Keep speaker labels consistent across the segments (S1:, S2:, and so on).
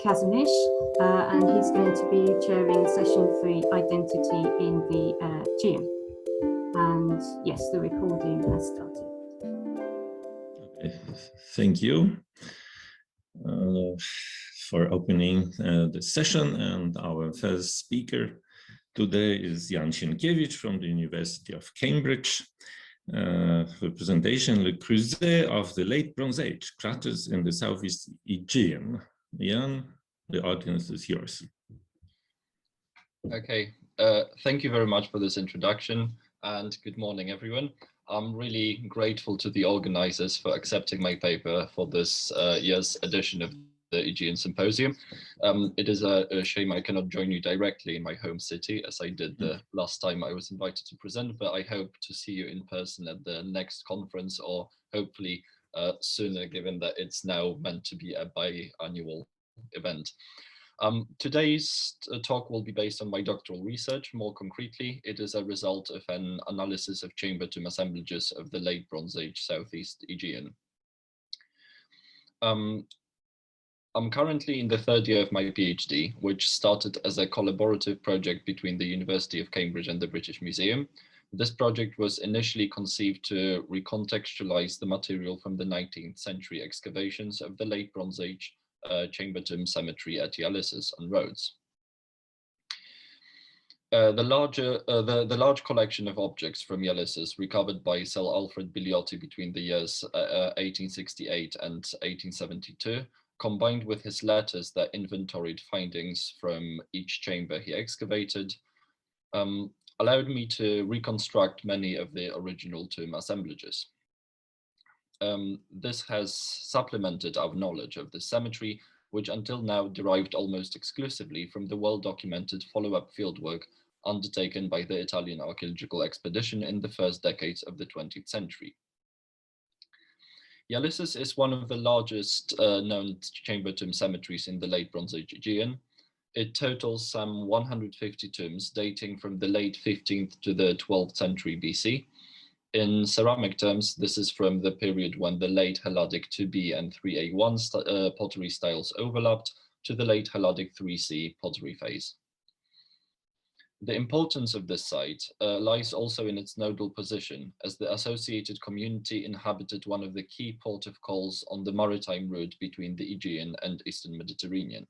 S1: Kazimierz, and he's going to be chairing session 3, Identity in the Aegean. And yes, the recording has started.
S2: Okay, thank you for opening the session. And our first speaker today is Jan Sienkiewicz from the University of Cambridge. For presentation, the Creuset of the Late Bronze Age, Kraters in the Southeast Aegean. Jan, the audience is yours.
S3: Okay, thank you very much for this introduction, and good morning, everyone. I'm really grateful to the organizers for accepting my paper for this year's edition of the Aegean Symposium. It is a shame I cannot join you directly in my home city, as I did the last time I was invited to present, but I hope to see you in person at the next conference, or hopefully sooner, given that it's now meant to be a biannual event. Today's talk will be based on my doctoral research. More concretely, it is a result of an analysis of chamber tomb assemblages of the late Bronze Age Southeast Aegean. I'm currently in the third year of my PhD, which started as a collaborative project between the University of Cambridge and the British Museum. This project was initially conceived to recontextualize the material from the 19th century excavations of the late Bronze Age chamber tomb cemetery at Ialysus on Rhodes. The large collection of objects from Ialysus recovered by Sir Alfred Biliotti between the years 1868 and 1872, combined with his letters that inventoried findings from each chamber he excavated, allowed me to reconstruct many of the original tomb assemblages. This has supplemented our knowledge of the cemetery, which until now derived almost exclusively from the well-documented follow-up fieldwork undertaken by the Italian archaeological expedition in the first decades of the 20th century. Ialysus is one of the largest known chamber tomb cemeteries in the late Bronze Age Aegean. It totals some 150 tombs dating from the late 15th to the 12th century BC. In ceramic terms, this is from the period when the late Helladic 2B and 3A1 pottery styles overlapped to the late Helladic 3C pottery phase. The importance of this site lies also in its nodal position, as the associated community inhabited one of the key port of calls on the maritime route between the Aegean and Eastern Mediterranean.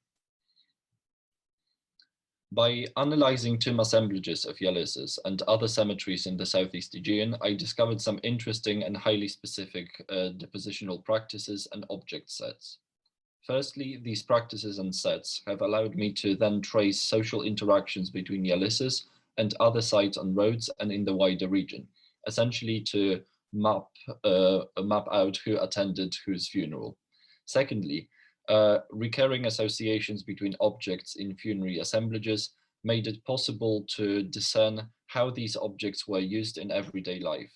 S3: By analyzing tomb assemblages of Ialysus and other cemeteries in the Southeast Aegean, I discovered some interesting and highly specific depositional practices and object sets. Firstly, these practices and sets have allowed me to then trace social interactions between Ialysus and other sites on Rhodes and in the wider region, essentially to map out who attended whose funeral. Secondly, recurring associations between objects in funerary assemblages made it possible to discern how these objects were used in everyday life.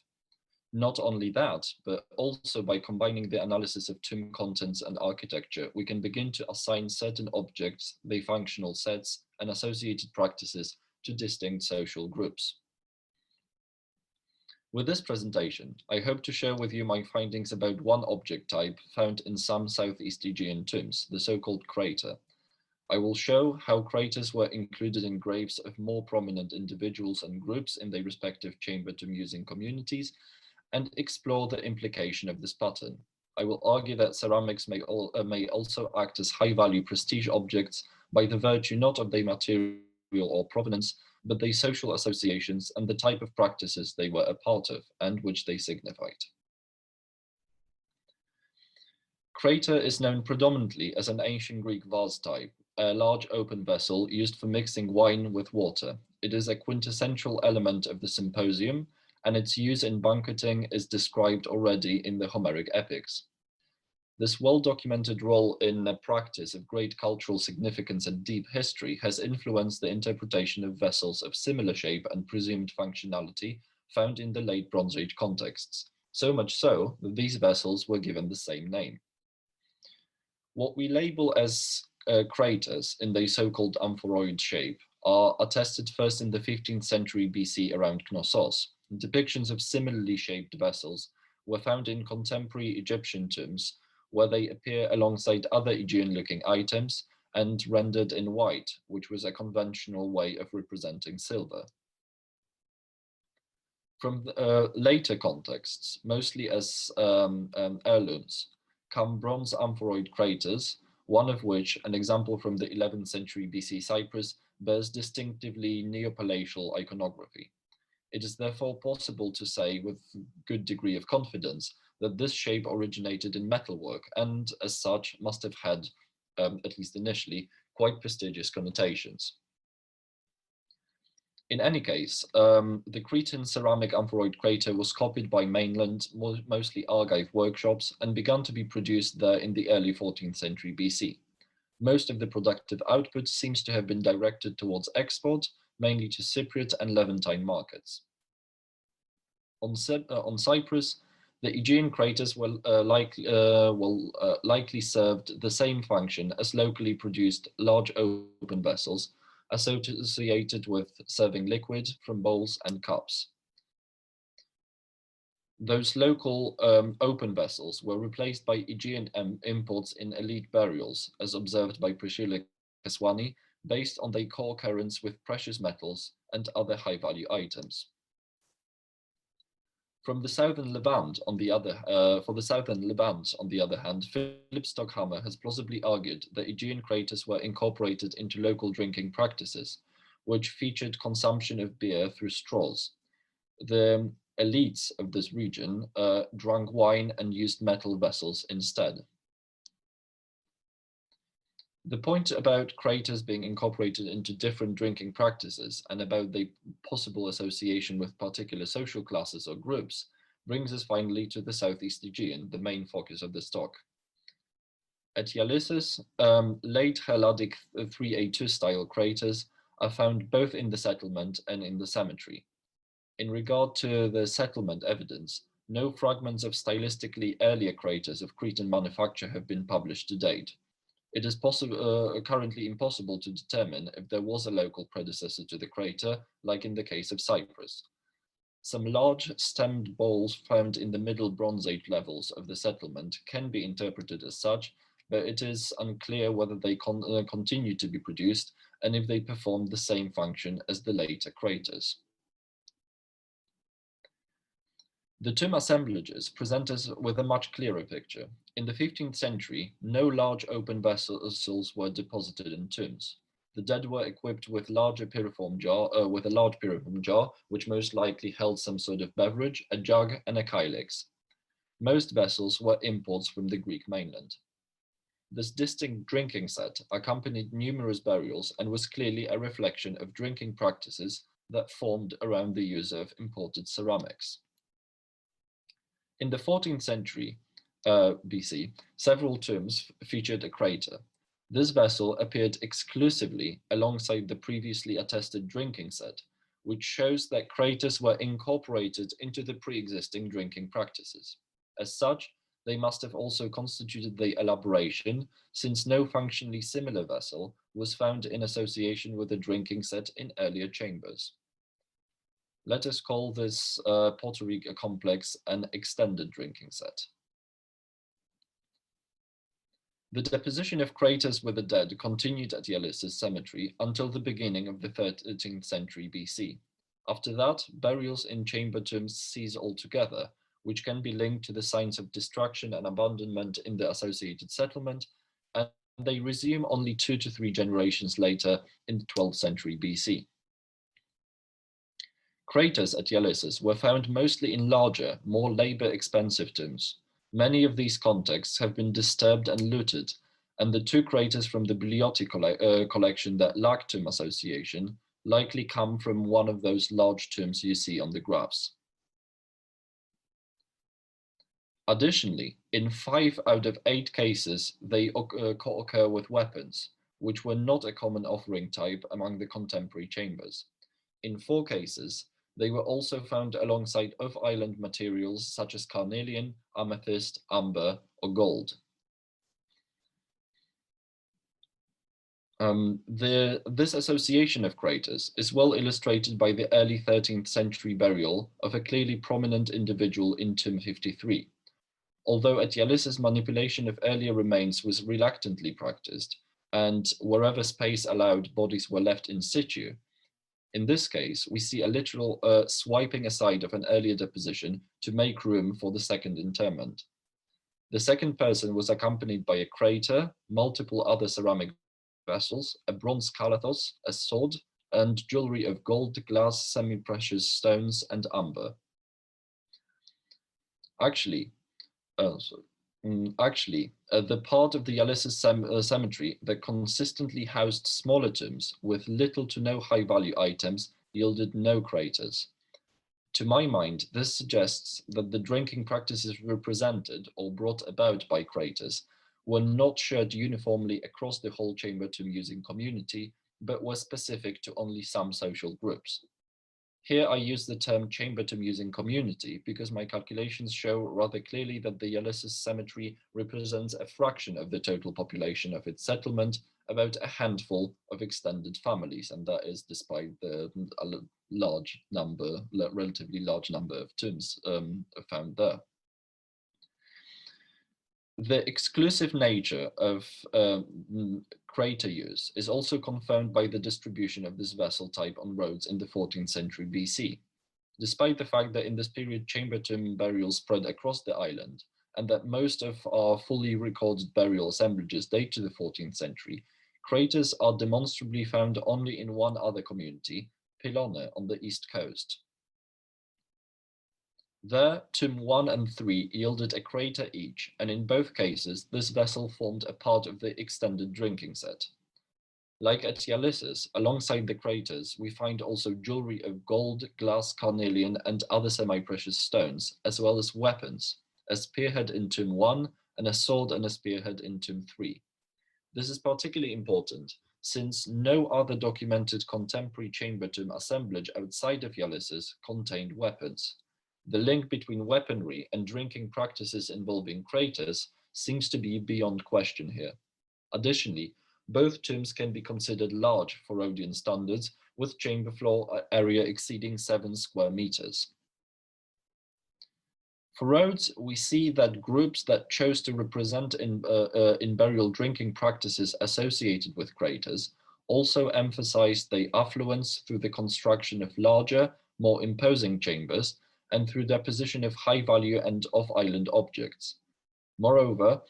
S3: Not only that, but also by combining the analysis of tomb contents and architecture, we can begin to assign certain objects, their functional sets, and associated practices to distinct social groups. With this presentation, I hope to share with you my findings about one object type found in some Southeast Aegean tombs, the so-called crater. I will show how craters were included in graves of more prominent individuals and groups in their respective chamber tomb using communities, and explore the implication of this pattern. I will argue that ceramics may also act as high-value prestige objects by the virtue not of their material or provenance, but their social associations and the type of practices they were a part of and which they signified. Crater is known predominantly as an ancient Greek vase type, a large open vessel used for mixing wine with water. It is a quintessential element of the Sympozjum, and its use in banqueting is described already in the Homeric epics. This well-documented role in a practice of great cultural significance and deep history has influenced the interpretation of vessels of similar shape and presumed functionality found in the late Bronze Age contexts, so much so that these vessels were given the same name. What we label as craters in their so-called amphoroid shape are attested first in the 15th century BC around Knossos. Depictions of similarly shaped vessels were found in contemporary Egyptian tombs, where they appear alongside other Aegean-looking items and rendered in white, which was a conventional way of representing silver. From later contexts, mostly as heirlooms, come bronze amphiroid craters, one of which, an example from the 11th century BC Cyprus, bears distinctively Neopalatial iconography. It is therefore possible to say with good degree of confidence that this shape originated in metalwork and, as such, must have had, at least initially, quite prestigious connotations. In any case, the Cretan ceramic amphiroid crater was copied by mainland, mostly Argive workshops, and began to be produced there in the early 14th century BC. Most of the productive output seems to have been directed towards export, mainly to Cypriot and Levantine markets. On Cyprus, the Aegean craters likely served the same function as locally produced large open vessels, associated with serving liquid from bowls and cups. Those local open vessels were replaced by Aegean imports in elite burials, as observed by Priscilla Keswani, based on their co-occurrence with precious metals and other high-value items. For the southern Levant, on the other hand, Philip Stockhammer has plausibly argued that Aegean craters were incorporated into local drinking practices, which featured consumption of beer through straws. The elites of this region drank wine and used metal vessels instead. The point about craters being incorporated into different drinking practices and about their possible association with particular social classes or groups brings us finally to the Southeast Aegean, the main focus of this talk. At Ialysus, late Helladic 3A2 style craters are found both in the settlement and in the cemetery. In regard to the settlement evidence, no fragments of stylistically earlier craters of Cretan manufacture have been published to date. It is currently impossible to determine if there was a local predecessor to the crater, like in the case of Cyprus. Some large stemmed bowls found in the Middle Bronze Age levels of the settlement can be interpreted as such, but it is unclear whether they continue to be produced and if they perform the same function as the later craters. The tomb assemblages present us with a much clearer picture. In the 15th century, no large open vessels were deposited in tombs. The dead were equipped with a large pyrrhiform jar, which most likely held some sort of beverage, a jug, and a kylix. Most vessels were imports from the Greek mainland. This distinct drinking set accompanied numerous burials and was clearly a reflection of drinking practices that formed around the use of imported ceramics. In the 14th century BC, several tombs featured a crater. This vessel appeared exclusively alongside the previously attested drinking set, which shows that craters were incorporated into the pre-existing drinking practices. As such, they must have also constituted the elaboration, since no functionally similar vessel was found in association with a drinking set in earlier chambers. Let us call this pottery complex an extended drinking set. The deposition of craters with the dead continued at Ialysus cemetery until the beginning of the 13th century BC. After that, burials in chamber tombs cease altogether, which can be linked to the signs of destruction and abandonment in the associated settlement, and they resume only 2 to 3 generations later in the 12th century BC. Craters at Ialysus were found mostly in larger, more labor-expensive tombs. Many of these contexts have been disturbed and looted, and the 2 craters from the Bugliotti collection that lack tomb association likely come from one of those large tombs you see on the graphs. Additionally, in 5 out of 8 cases, they co-occur with weapons, which were not a common offering type among the contemporary chambers. In 4 cases, they were also found alongside off-island materials such as carnelian, amethyst, amber, or gold. This association of craters is well illustrated by the early 13th century burial of a clearly prominent individual in tomb 53. although at Ialysus manipulation of earlier remains was reluctantly practiced, and wherever space allowed, bodies were left in situ. In this case, we see a literal swiping aside of an earlier deposition to make room for the second interment. The second person was accompanied by a crater, multiple other ceramic vessels, a bronze kalathos, a sword, and jewelry of gold, glass, semi-precious stones, and amber. Actually, the part of the Ialysus cemetery that consistently housed smaller tombs with little to no high-value items yielded no craters. To my mind, this suggests that the drinking practices represented or brought about by craters were not shared uniformly across the whole chamber tomb using community, but were specific to only some social groups. Here I use the term chamber tomb using community because my calculations show rather clearly that the Ialysus cemetery represents a fraction of the total population of its settlement, about a handful of extended families, and that is despite the relatively large number of tombs found there. The exclusive nature of crater use is also confirmed by the distribution of this vessel type on roads in the 14th century BC. Despite the fact that in this period chamber tomb burials spread across the island, and that most of our fully recorded burial assemblages date to the 14th century, craters are demonstrably found only in one other community, Pylone, on the east coast. There, tomb 1 and 3 yielded a crater each, and in both cases, this vessel formed a part of the extended drinking set. Like at Ialysus, alongside the craters, we find also jewelry of gold, glass, carnelian, and other semi-precious stones, as well as weapons, a spearhead in tomb 1, and a sword and a spearhead in tomb 3. This is particularly important, since no other documented contemporary chamber tomb assemblage outside of Ialysus contained weapons. The link between weaponry and drinking practices involving craters seems to be beyond question here. Additionally, both tombs can be considered large for Rhodian standards, with chamber floor area exceeding 7 square meters. For Rhodes, we see that groups that chose to represent in burial drinking practices associated with craters also emphasized their affluence through the construction of larger, more imposing chambers and through deposition of high value and off-island objects. Moreover,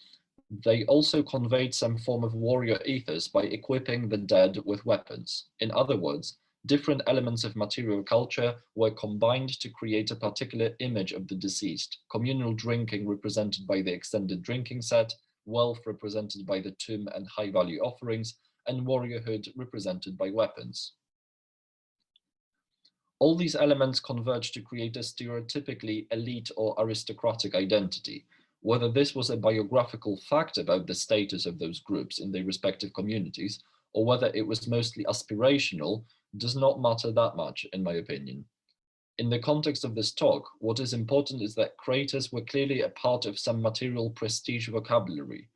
S3: they also conveyed some form of warrior ethos by equipping the dead with weapons. In other words, different elements of material culture were combined to create a particular image of the deceased, communal drinking represented by the extended drinking set, wealth represented by the tomb and high-value offerings, and warriorhood represented by weapons. All these elements converge to create a stereotypically elite or aristocratic identity. Whether this was a biographical fact about the status of those groups in their respective communities, or whether it was mostly aspirational, does not matter that much, in my opinion. In the context of this talk, what is important is that craters were clearly a part of some material prestige vocabulary.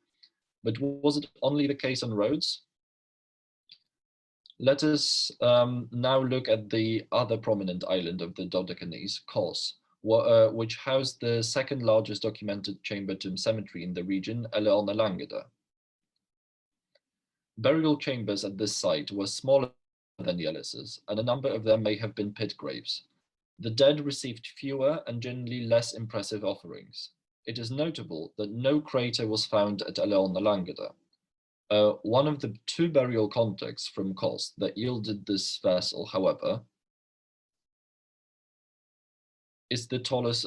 S3: But was it only the case on Rhodes? Let us now look at the other prominent island of the Dodecanese, Kos, which housed the second largest documented chamber tomb cemetery in the region, Eleona Langeda. Burial chambers at this site were smaller than Ialysus, and a number of them may have been pit graves. The dead received fewer and generally less impressive offerings. It is notable that no crater was found at Eleona Langeda. One of the 2 burial contexts from Kos that yielded this vessel, however, is the tallest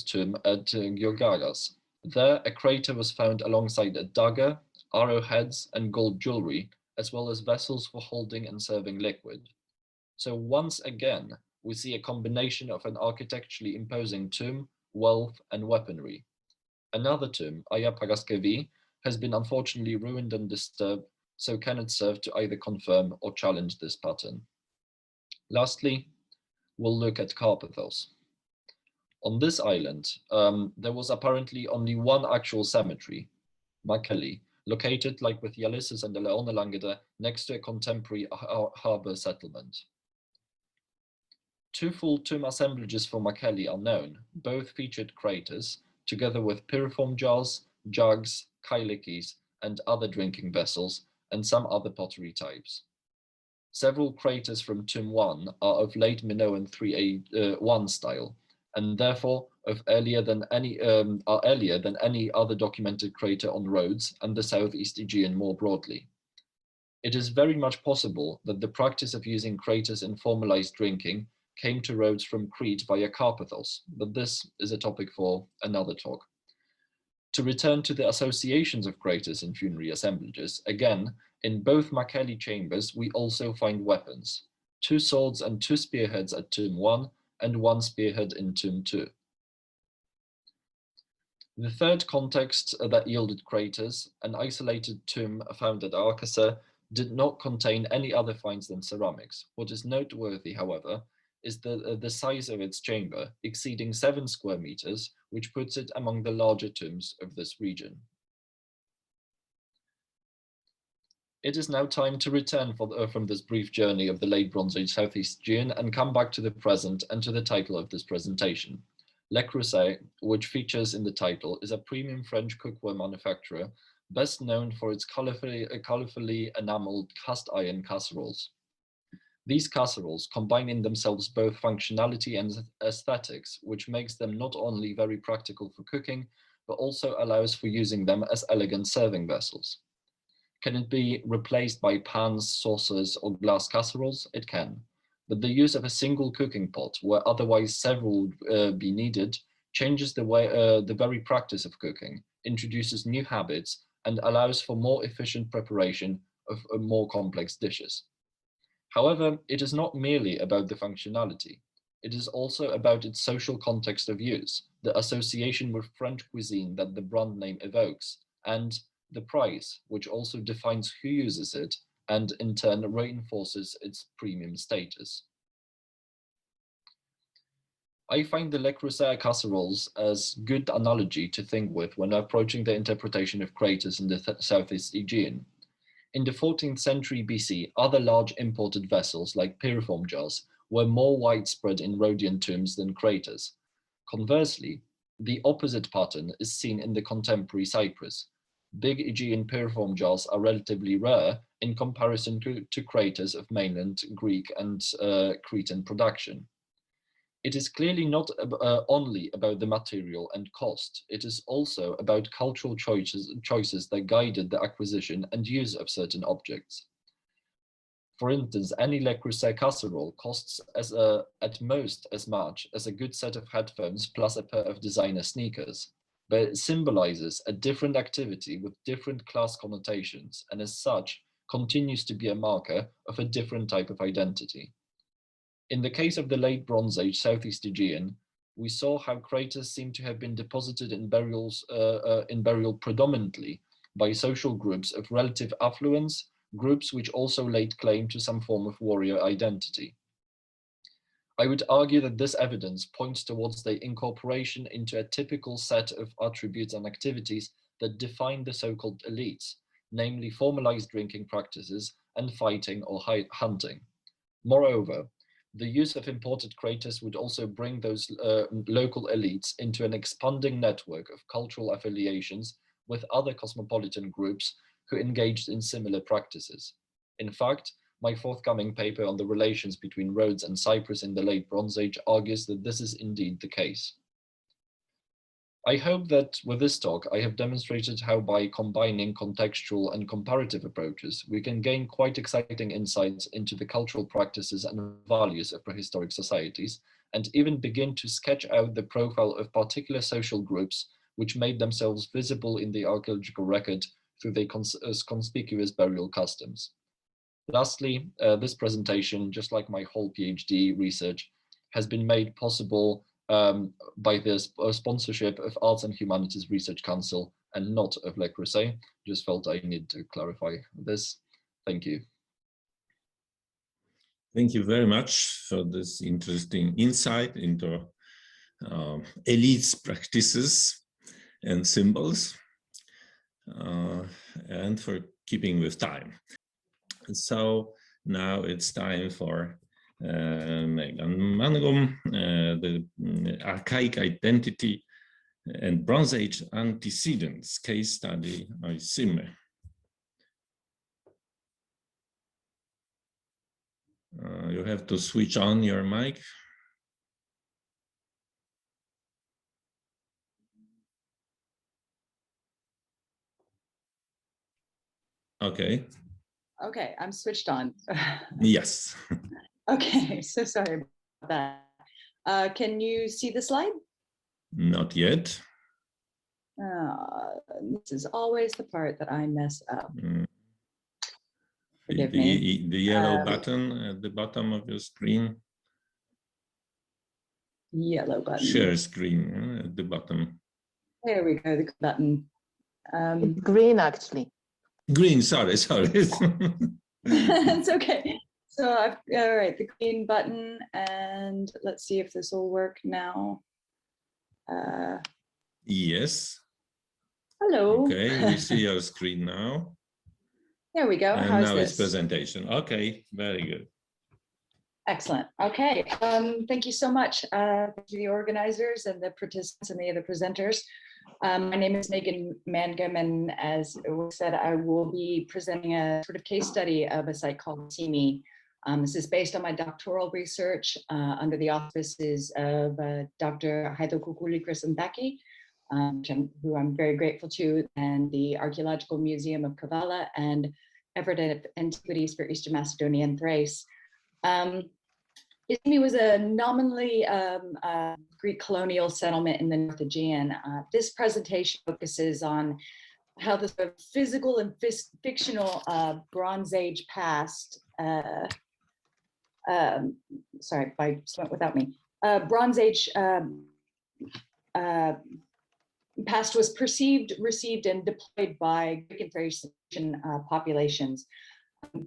S3: tomb at Georgagas. There, a crater was found alongside a dagger, arrowheads, and gold jewelry, as well as vessels for holding and serving liquid. So once again, we see a combination of an architecturally imposing tomb, wealth, and weaponry. Another tomb, Aya Paraskevi, has been unfortunately ruined and disturbed, so cannot serve to either confirm or challenge this pattern. Lastly, we'll look at Karpathos. On this island, there was apparently only one actual cemetery, Makeli, located, like with Ialysus and Eleona Langeda, next to a contemporary harbor settlement. 2 full tomb assemblages for Makeli are known. Both featured craters, together with pyrrhiform jars, jugs, kyllikes, and other drinking vessels, and some other pottery types. Several craters from Tomb 1 are of late Minoan 3A1 style, and therefore earlier than any other documented crater on Rhodes and the Southeast Aegean more broadly. It is very much possible that the practice of using craters in formalized drinking came to Rhodes from Crete via Carpathos, but this is a topic for another talk. To return to the associations of craters in funerary assemblages, again, in both Makeli chambers, we also find weapons, 2 swords and 2 spearheads at Tomb 1, and 1 spearhead in Tomb 2. The third context that yielded craters, an isolated tomb found at Archaic, did not contain any other finds than ceramics. What is noteworthy, however, is the size of its chamber, exceeding 7 square meters, which puts it among the larger tombs of this region. It is now time to return from this brief journey of the late Bronze Age Southeast Aegean and come back to the present and to the title of this presentation. Le Creuset, which features in the title, is a premium French cookware manufacturer best known for its colorfully enameled cast iron casseroles. These casseroles combine in themselves both functionality and aesthetics, which makes them not only very practical for cooking, but also allows for using them as elegant serving vessels. Can it be replaced by pans, saucers, or glass casseroles? It can. But the use of a single cooking pot, where otherwise several would be needed, changes the very practice of cooking, introduces new habits, and allows for more efficient preparation of more complex dishes. However, it is not merely about the functionality. It is also about its social context of use, the association with French cuisine that the brand name evokes, and the price, which also defines who uses it and in turn reinforces its premium status. I find the Le Creuset casseroles as good analogy to think with when approaching the interpretation of craters in the Southeast Aegean. In the 14th century BC, other large imported vessels like pyrrhiform jars were more widespread in Rhodian tombs than craters. Conversely, the opposite pattern is seen in the contemporary Cyprus. Big Aegean pyrrhiform jars are relatively rare in comparison to craters of mainland Greek and Cretan production. It is clearly not only about the material and cost, it is also about cultural choices that guided the acquisition and use of certain objects. For instance, any Le Creuset casserole costs at most as much as a good set of headphones plus a pair of designer sneakers, but it symbolizes a different activity with different class connotations, and as such, continues to be a marker of a different type of identity. In the case of the late Bronze Age Southeast Aegean, we saw how craters seem to have been deposited in burial predominantly by social groups of relative affluence, groups which also laid claim to some form of warrior identity. I would argue that this evidence points towards the incorporation into a typical set of attributes and activities that define the so-called elites, namely formalized drinking practices and fighting or hunting. Moreover, the use of imported craters would also bring those local elites into an expanding network of cultural affiliations with other cosmopolitan groups who engaged in similar practices. In fact, my forthcoming paper on the relations between Rhodes and Cyprus in the late Bronze Age argues that this is indeed the case. I hope that with this talk, I have demonstrated how by combining contextual and comparative approaches, we can gain quite exciting insights into the cultural practices and values of prehistoric societies, and even begin to sketch out the profile of particular social groups which made themselves visible in the archaeological record through their conspicuous burial customs. Lastly, this presentation, just like my whole PhD research, has been made possible by the sponsorship of Arts and Humanities Research Council and not of Le Creuset. Just felt I need to clarify this. Thank you.
S2: Thank you very much for this interesting insight into elites' practices and symbols, and for keeping with time. So now it's time for Meagan Mangum, the archaic identity and Bronze Age Antecedents, case study Oisyme. You have to switch on your mic. Okay.
S4: Okay, I'm switched on.
S2: Yes.
S4: Okay, so sorry about that. Can you see the slide?
S2: Not yet.
S4: This is always the part that I mess up. Forgive
S2: The
S4: me.
S2: yellow button at the bottom of your screen.
S4: Yellow button.
S2: Share screen at the bottom.
S4: There we go, the button.
S5: It's green, actually.
S2: Green, sorry.
S4: It's okay. So all right, the green button, and let's see if this will work now.
S2: Yes.
S4: Hello.
S2: Okay, we see your screen now.
S4: There we go.
S2: And
S4: How's
S2: now
S4: this?
S2: it's presentation. Okay, very good.
S4: Excellent. Okay. Thank you so much to the organizers and the participants and the other presenters. My name is Meagan Mangum, and as was said, I will be presenting a sort of case study of a site called Oisyme. This is based on my doctoral research under the auspices of Dr. Antecedents, who I'm very grateful to, and the Archaeological Museum of Kavala and Ephorate Antiquities for Eastern Macedonia and Thrace. Oisyme was a nominally Greek colonial settlement in the North Aegean. This presentation focuses on how the sort of physical and fictional Bronze Age past, sorry, if I went without me, Bronze Age past was perceived, received, and deployed by Greek and Thracian populations.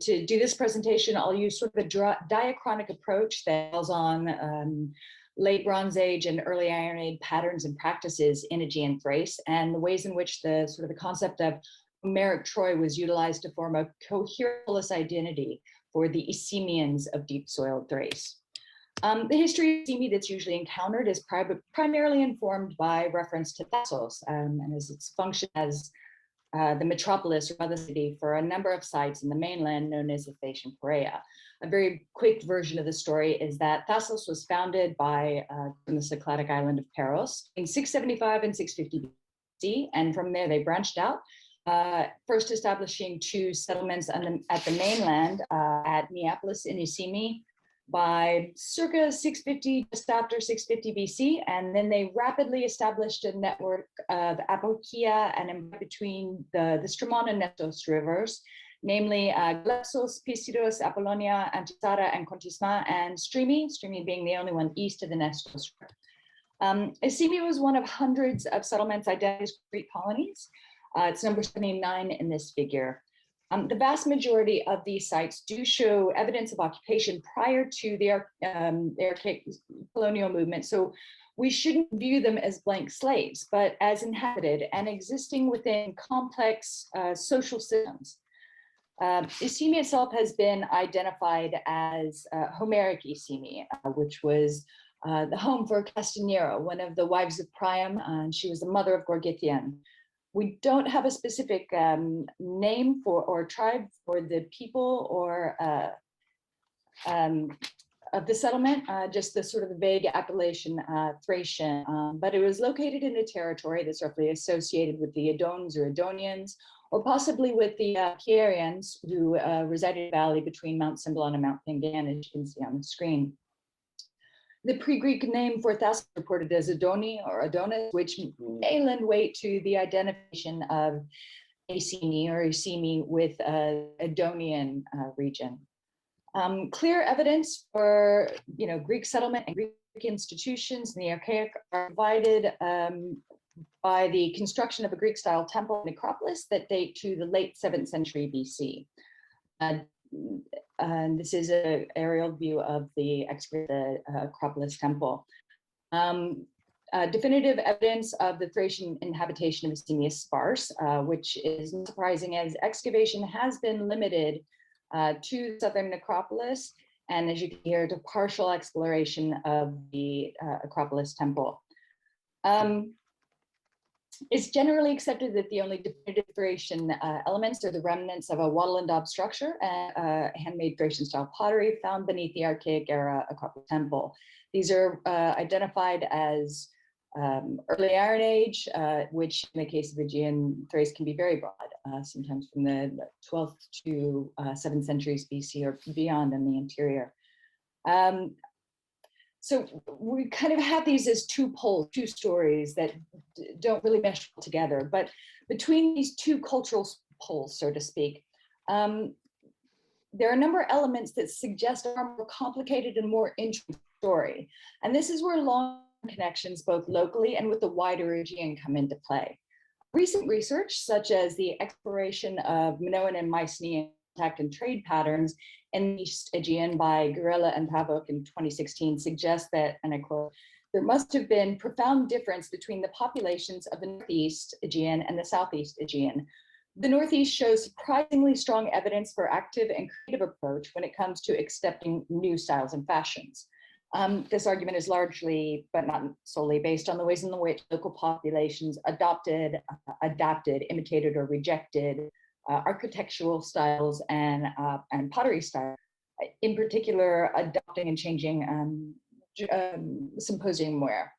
S4: To do this presentation, I'll use sort of a diachronic approach that builds on late Bronze Age and early Iron Age patterns and practices in Aegean Thrace, and the ways in which the sort of the concept of Homeric Troy was utilized to form a coherent identity for the Oisymians of deep soiled Thrace. The history of Oisyme that's usually encountered is primarily informed by reference to Thassos, and as its function as the metropolis or mother city for a number of sites in the mainland known as the Thracian Perea. A very quick version of the story is that Thassos was founded by the Cycladic island of Paros in 675 and 650 BC, and from there they branched out, first establishing two settlements at the mainland at Neapolis in Oisyme by circa 650, just after 650 BC, and then they rapidly established a network of apokia and in between the Strymon and Nestos rivers, namely Glepsos, Pisidos, Apollonia, Antisara, and Kontisma, and Strymi being the only one east of the Nestos river. Oisyme was one of hundreds of settlements identified as Greek colonies. It's number 79 in this figure. The vast majority of these sites do show evidence of occupation prior to the Archaic colonial movement, so we shouldn't view them as blank slates, but as inhabited and existing within complex social systems. Oisyme itself has been identified as Homeric Oisyme, which was the home for Castanera, one of the wives of Priam, and she was the mother of Gorgythian. We don't have a specific name for or tribe for the people or of the settlement, just the sort of the vague appellation Thracian, but it was located in a territory that's roughly associated with the Adones or Adonians, or possibly with the Chiarians who resided in the valley between Mount Cymbalon and Mount Meagan, as you can see on the screen. The pre-Greek name for Thassos reported as Adoni or Adonis, which may lend weight to the identification of Oisyme or Oisyme with Adonian region. Clear evidence for Greek settlement and Greek institutions in the Archaic are provided by the construction of a Greek-style temple and necropolis that date to the late 7th century BC. And this is an aerial view of the Acropolis temple. Definitive evidence of the Thracian inhabitation of Oisyme is sparse, which is not surprising as excavation has been limited to the southern necropolis, and as you can hear, to partial exploration of the Acropolis temple. It's generally accepted that the only definitive Thracian elements are the remnants of a wattle and daub structure and handmade Thracian style pottery found beneath the Archaic era Acropolis temple. These are identified as early Iron Age, which in the case of Aegean Thrace can be very broad, sometimes from the 12th to 7th centuries BC or beyond in the interior. So we kind of have these as two poles, two stories that don't really mesh together. But between these two cultural poles, so to speak, there are a number of elements that suggest a more complicated and more interesting story. And this is where long connections, both locally and with the wider Aegean, come into play. Recent research, such as the exploration of Minoan and Mycenaean contact and trade patterns in the East Aegean by Garella and Pavok in 2016, suggests that, and I quote, there must have been profound difference between the populations of the Northeast Aegean and the Southeast Aegean. The Northeast shows surprisingly strong evidence for active and creative approach when it comes to accepting new styles and fashions. This argument is largely, but not solely, based on the ways in which local populations adopted, adapted, imitated, or rejected architectural styles and pottery styles, in particular, adopting and changing symposium wear.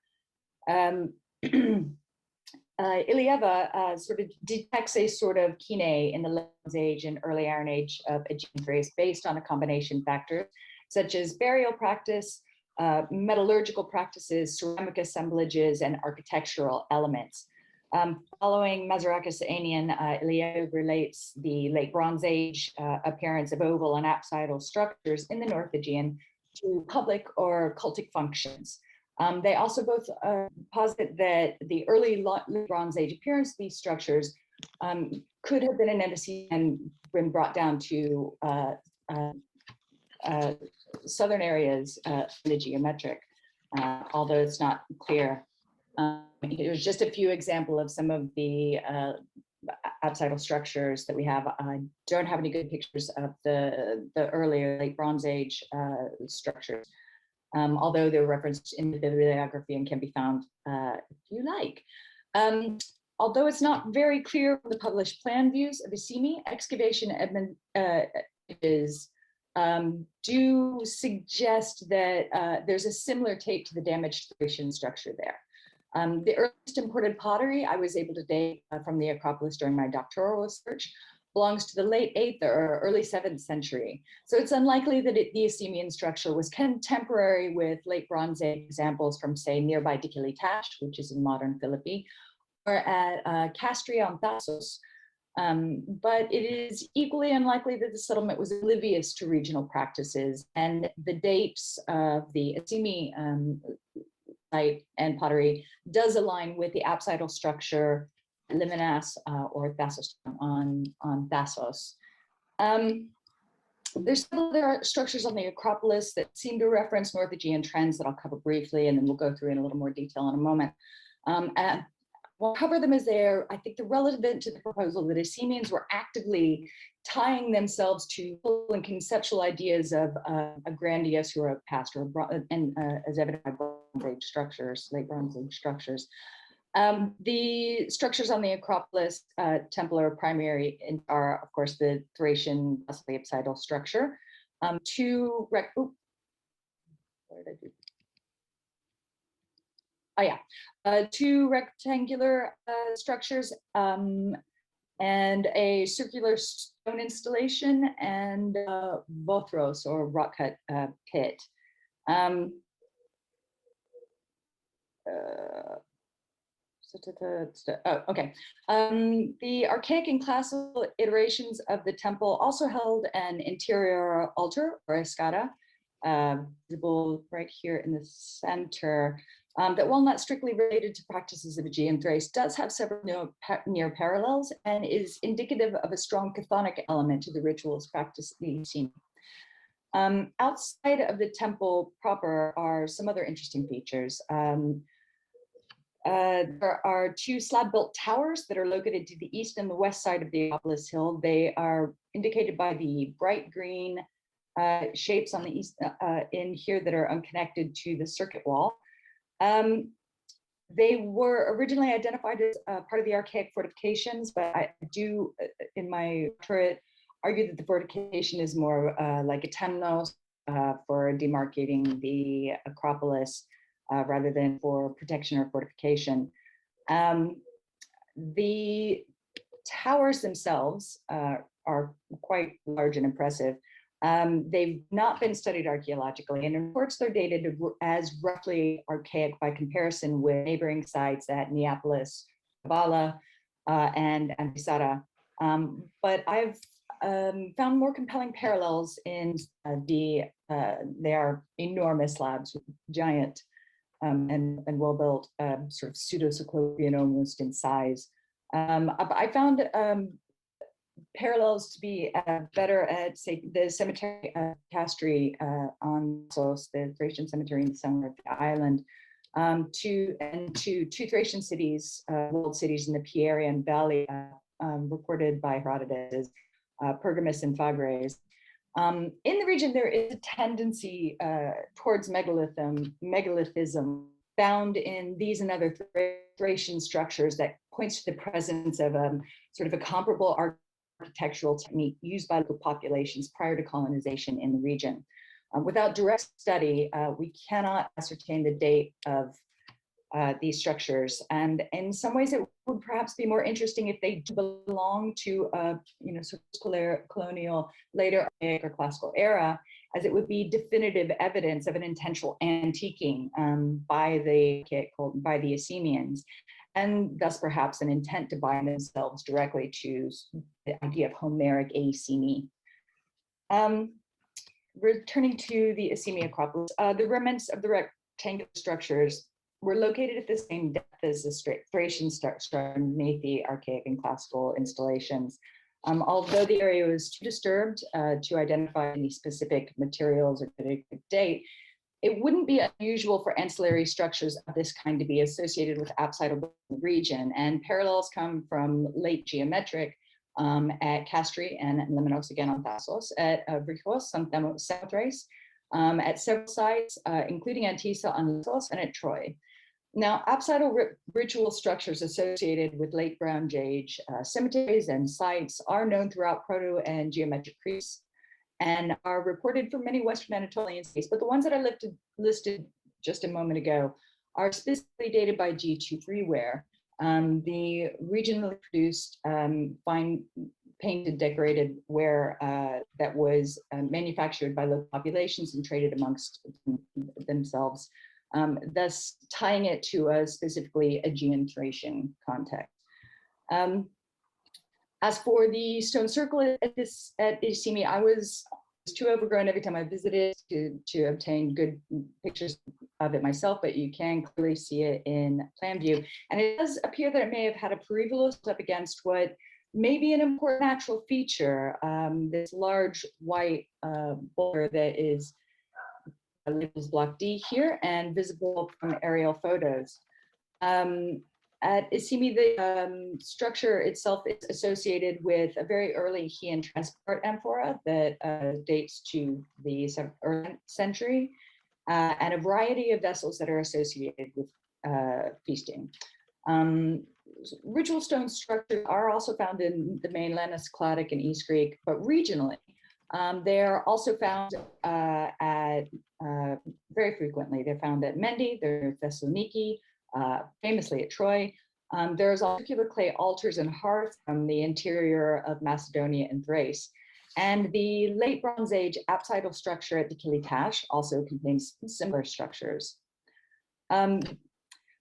S4: Ilieva sort of detects a sort of kine in the Bronze Age and early Iron Age of Aegean Thrace based on a combination of factors such as burial practice, metallurgical practices, ceramic assemblages, and architectural elements. Following Mazarakis Aenian, Ilieva relates the late Bronze Age appearance of oval and apsidal structures in the North Aegean to public or cultic functions. They also both posit that the early Bronze Age appearance of these structures could have been an entity and been brought down to southern areas in the geometric, although it's not clear. Here's just a few examples of some of the apsidal structures that we have. I don't have any good pictures of the earlier late Bronze Age structures, although they're referenced in the bibliography and can be found if you like. Although it's not very clear from the published plan views of Oisyme, excavation images do suggest that there's a similar tape to the damaged Thracian structure there. The earliest imported pottery I was able to date from the Acropolis during my doctoral research belongs to the late 8th or early 7th century. So it's unlikely that the Oisymenian structure was contemporary with late Bronze Age examples from, say, nearby Dikilitash, which is in modern Philippi, or at Castria on Thasos. But it is equally unlikely that the settlement was oblivious to regional practices, and the dates of the Oisyme site and pottery does align with the apsidal structure Limenas or Thasos on Thasos. There's several other structures on the Acropolis that seem to reference North Aegean trends that I'll cover briefly, and then we'll go through in a little more detail in a moment. And we'll cover them as they're, I think, they're relevant to the proposal that Oisymenians were actively tying themselves to full and conceptual ideas of a grandiose heroic past, or as evident by Bronze Age structures, late Bronze Age structures. The structures on the Acropolis temple are primary and are, of course, the Thracian possibly apsidal structure. Two rectangular structures and a circular stone installation and bothros or rock cut pit. The archaic and classical iterations of the temple also held an interior altar or escada, visible right here in the center, that while not strictly related to practices of Aegean Thrace, does have several near parallels and is indicative of a strong chthonic element to the rituals practiced in Oisyme. Outside of the temple proper are some other interesting features. There are two slab-built towers that are located to the east and the west side of the Acropolis Hill. They are indicated by the bright green shapes on the east in here that are unconnected to the circuit wall. They were originally identified as part of the Archaic fortifications, but I do, in my doctorate, argue that the fortification is more like a temnos for demarcating the Acropolis rather than for protection or fortification. The towers themselves are quite large and impressive. They've not been studied archaeologically, and in reports they're dated as roughly archaic by comparison with neighboring sites at Neapolis, Kavala, and Pisara. But I've found more compelling parallels in they are enormous slabs, giant and well-built, sort of pseudo-cyclopean almost in size. I found parallels to be better at, say, the cemetery Castri on Sos, the Thracian cemetery in the center of the island, to two Thracian cities, walled cities in the Pierian Valley, reported by Herodotus, Pergamus and Phagres. In the region, there is a tendency towards megalithism found in these and other Thracian structures that points to the presence of sort of a comparable architectural technique used by local populations prior to colonization in the region. Without direct study, we cannot ascertain the date of these structures, and in some ways it would perhaps be more interesting if they belong to sort of colonial, later Archaic or classical era, as it would be definitive evidence of an intentional antiquing by the Oisymians, and thus perhaps an intent to bind themselves directly to the idea of Homeric Oisyme. Returning to the Oisyme Acropolis, the remnants of the rectangular structures were located at the same depth as the Thracian structure beneath the Archaic and classical installations. Although the area was too disturbed to identify any specific materials or date, it wouldn't be unusual for ancillary structures of this kind to be associated with apsidal region, and parallels come from late geometric at Castri and Lemnos again on Thassos, at Vrettou, Samothrace, at several sites, including Antissa on Lesbos and at Troy. Now, apsidal ritual structures associated with late Bronze Age cemeteries and sites are known throughout Proto and geometric Greece and are reported from many Western Anatolian states, but the ones that I listed just a moment ago are specifically dated by G23 ware. The regionally produced fine painted decorated ware that was manufactured by local populations and traded amongst themselves, thus tying it to a specifically Aegean Thracian context. As for the stone circle at Oisyme, I was too overgrown every time I visited to obtain good pictures of it myself, but you can clearly see it in plan view. And it does appear that it may have had a perivolos up against what may be an important natural feature, this large white boulder that is labeled block D here and visible from aerial photos. At Oisyme, the structure itself is associated with a very early Aegean transport amphora that dates to the 7th century, and a variety of vessels that are associated with feasting. Ritual stone structures are also found in the mainland, Cycladic and East Greek, but regionally, they are also found very frequently. They're found at Mendi, they're Thessaloniki, famously at Troy. There's all circular clay altars and hearths from the interior of Macedonia and Thrace. And the late Bronze Age apsidal structure at the Kilitash also contains similar structures.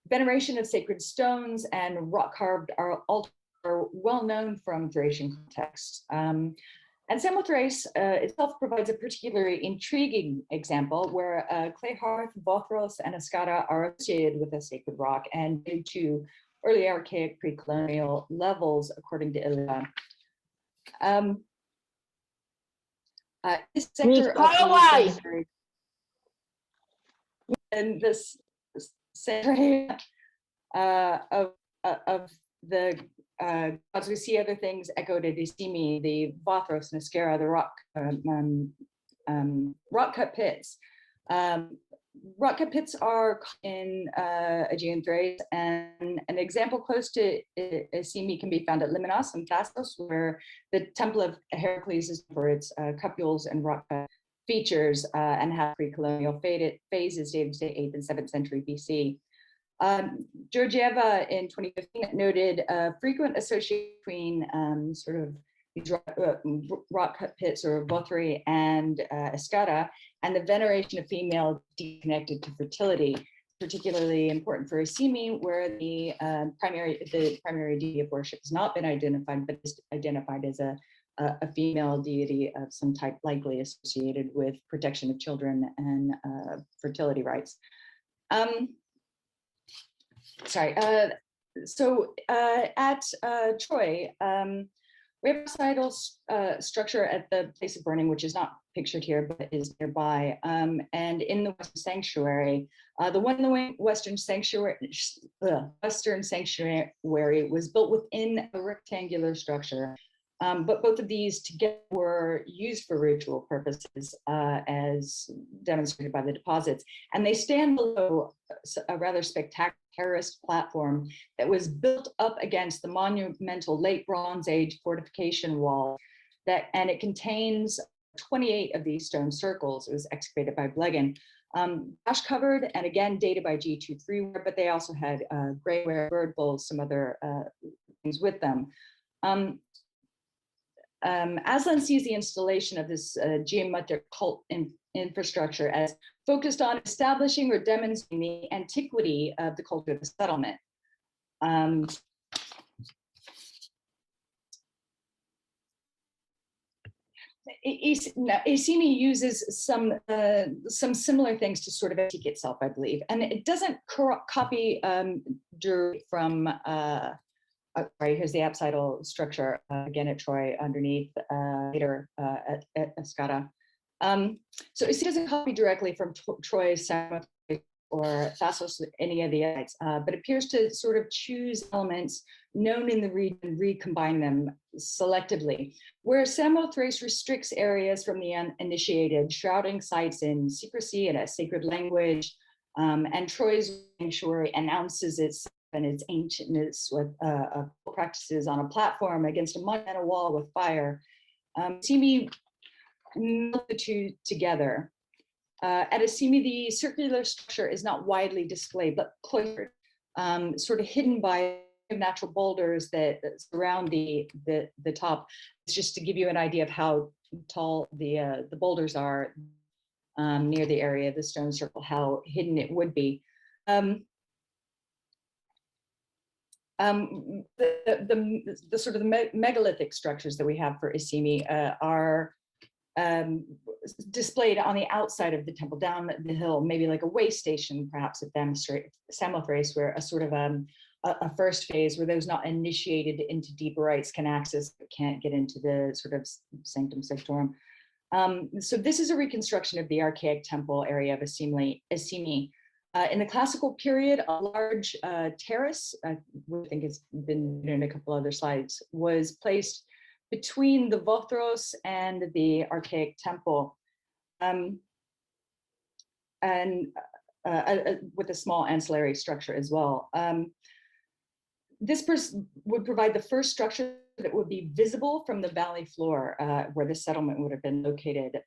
S4: Veneration of sacred stones and rock-carved altars are well known from Thracian contexts. And Samothrace itself provides a particularly intriguing example where clay hearth, Bothros, and Ascata are associated with a sacred rock and due to early archaic pre-colonial levels, according to Ilya. This sector of the cemetery, and this center of the as we see other things echoed at Oisyme, the Bothros and Ascara, the rock cut pits. rock cut pits are in Aegean Thrace, and an example close to Oisyme can be found at Limnos and Thasos, where the Temple of Heracles is for its cupules and rock cut features and have pre-colonial phases dating to the 8th and 7th century BC. Georgieva in 2015 noted a frequent association between sort of these rock cut pits or Vrettou and Escada, and the veneration of female connected to fertility, particularly important for Oisyme, where the primary deity of worship has not been identified, but is identified as a female deity of some type, likely associated with protection of children and fertility rites. So at Troy, we have a societal structure at the place of burning, which is not pictured here, but is nearby. And in the Western Sanctuary, the Western Sanctuary was built within a rectangular structure. But both of these together were used for ritual purposes, as demonstrated by the deposits. And they stand below a rather spectacular terraced platform that was built up against the monumental late Bronze Age fortification wall. And it contains 28 of these stone circles. It was excavated by Meagan. Ash covered, and again dated by G23, but they also had greyware, bird bowls, some other things with them. Aslan sees the installation of this geometric cult infrastructure as focused on establishing or demonstrating the antiquity of the culture of the settlement. Oisyme uses some similar things to sort of Attica itself, I believe, and it doesn't copy from. Right, here's the apsidal structure again at Troy underneath later at Escada. So it doesn't copy directly from Troy, Samothrace, or Thasos, any of the sites, but appears to sort of choose elements known in the region and recombine them selectively. Whereas Samothrace restricts areas from the uninitiated, shrouding sites in secrecy and a sacred language, and Troy's sanctuary announces its ancientness with practices on a platform against a monumental wall with fire. Oisyme meld the two together. At Oisyme, the circular structure is not widely displayed, but cloistered, sort of hidden by natural boulders that surround the top. It's just to give you an idea of how tall the boulders are near the area of the stone circle, how hidden it would be. The sort of the megalithic structures that we have for Oisyme are displayed on the outside of the temple, down the hill, maybe like a way station, perhaps at Samothrace, where a sort of a first phase where those not initiated into deeper rites can access, but can't get into the sort of sanctum sanctorum. So this is a reconstruction of the archaic temple area of Oisyme. In the classical period, a large terrace, which I think has been in a couple other slides, was placed between the Vrettou and the archaic temple, and with a small ancillary structure as well. This would provide the first structure that would be visible from the valley floor where the settlement would have been located.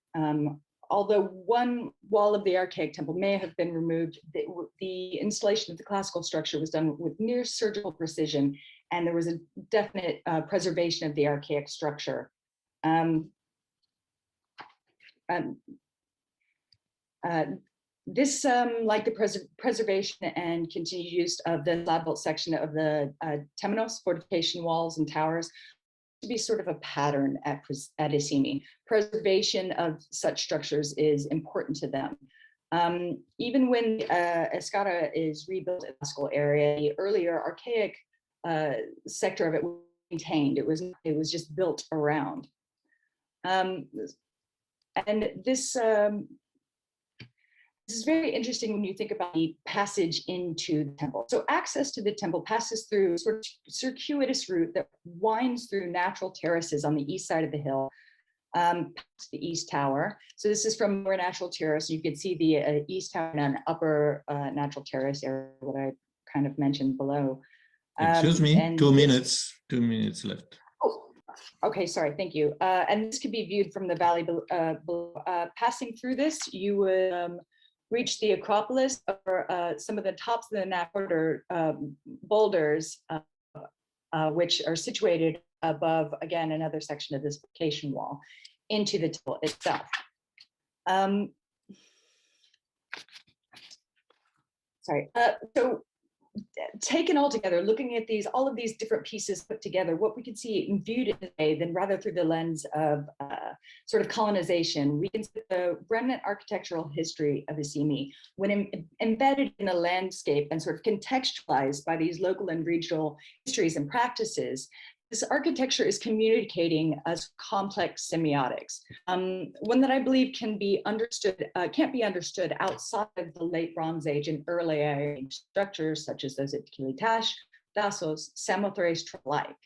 S4: Although one wall of the archaic temple may have been removed, the installation of the classical structure was done with near surgical precision, and there was a definite preservation of the archaic structure. This, like the preservation and continued use of the slab-built section of the temenos, fortification walls and towers, to be sort of a pattern at Oisyme. Preservation of such structures is important to them. Even when Escada is rebuilt in the classical area, the earlier archaic sector of it was maintained. It was just built around. And this is very interesting when you think about the passage into the temple. So access to the temple passes through sort of circuitous route that winds through natural terraces on the east side of the hill, past the East Tower. So this is from Lower Natural Terrace. You can see the East Tower and an Upper Natural Terrace area, what I kind of mentioned below.
S2: Excuse me, 2 minutes, 2 minutes left.
S4: Oh, okay, sorry, thank you. And this could be viewed from the valley below. Passing through this, you would reach the Acropolis, or some of the tops of the Nacordar boulders, which are situated above, again, another section of this vacation wall into the temple itself. So taken all together, looking at all of these different pieces put together, what we can see and viewed today, then rather through the lens of sort of colonization, we can see the remnant architectural history of Oisyme when embedded in a landscape and sort of contextualized by these local and regional histories and practices. This architecture is communicating as complex semiotics, one that I believe can't be understood outside of the late Bronze Age and early Iron Age structures, such as those at Kilitas, Dassos, Samothrace, alike.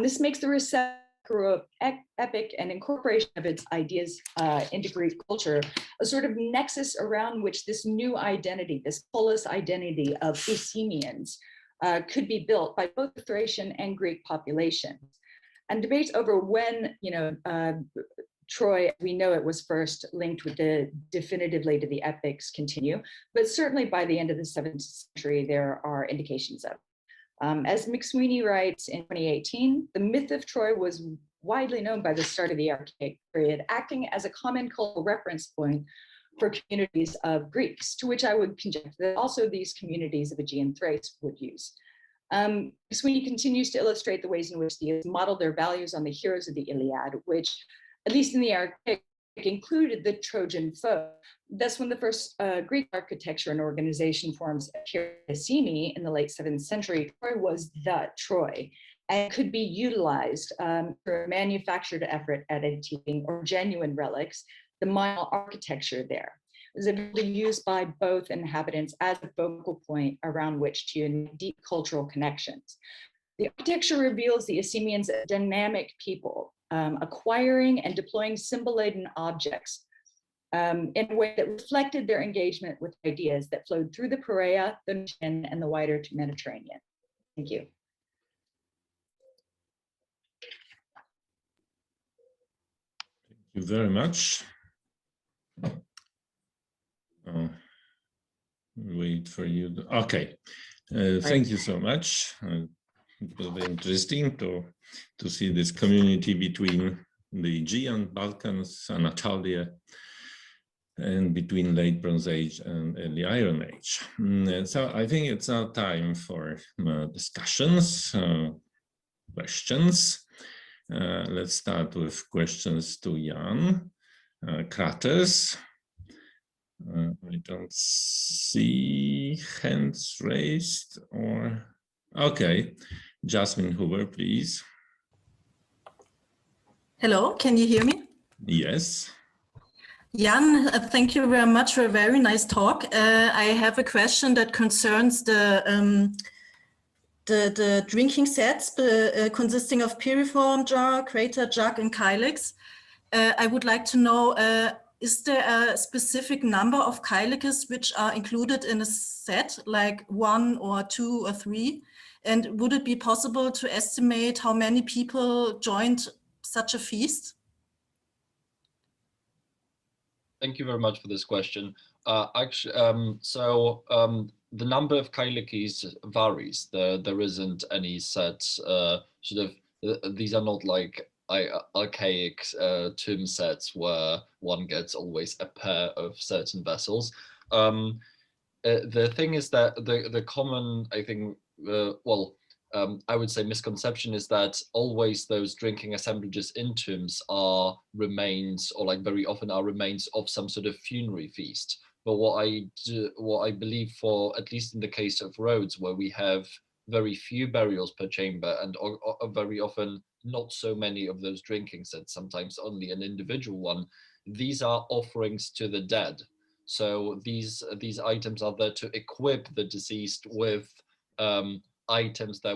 S4: This makes the receptor epic and incorporation of its ideas into Greek culture a sort of nexus around which this new identity, this polis identity of Oisymians, could be built by both the Thracian and Greek populations. And debates over when, Troy, we know it was first linked with definitively to the epics continue, but certainly by the end of the 7th century, there are indications of. As McSweeney writes in 2018, the myth of Troy was widely known by the start of the Archaic period, acting as a common cultural reference point for communities of Greeks, to which I would conjecture that also these communities of Aegean Thrace would use. Sweeney continues to illustrate the ways in which the modeled their values on the heroes of the Iliad, which, at least in the Archaic, included the Trojan foe. Thus, when the first Greek architecture and organization forms appeared at Oisyme in the late 7th century, Troy was the Troy, and could be utilized for a manufactured effort at antiquing or genuine relics, the minor architecture there. It was used by both inhabitants as a focal point around which to unite deep cultural connections. The architecture reveals the Oisymians as dynamic people, acquiring and deploying symbol-laden objects in a way that reflected their engagement with ideas that flowed through the Perea, the Mycenaean, and the wider Mediterranean. Thank you.
S2: Thank you very much. Wait for you. Okay, thank you so much. It will be interesting to see this community between the Aegean, Balkans, Anatolia, and between late Bronze Age and the Iron Age. So I think it's now time for discussions, questions. Let's start with questions to Jan. Kraters. I don't see hands raised or, okay. Jasmine Hoover, please.
S6: Hello, can you hear me?
S2: Yes.
S6: Jan, thank you very much for a very nice talk. I have a question that concerns the drinking sets consisting of piriform jar, crater, jug, and kylix. I would like to know, is there a specific number of kylixes which are included in a set, like 1 or 2 or 3? And would it be possible to estimate how many people joined such a feast?
S3: Thank you very much for this question. Actually, the number of kylixes varies. There isn't any set these are not like archaic tomb sets where one gets always a pair of certain vessels. The thing is that the common, I think, I would say misconception is that always those drinking assemblages in tombs are remains, or like very often are remains of some sort of funerary feast. But what I believe, for at least in the case of Rhodes, where we have very few burials per chamber and very often not so many of those drinking sets, sometimes only an individual one, these are offerings to the dead. So these items are there to equip the deceased with items that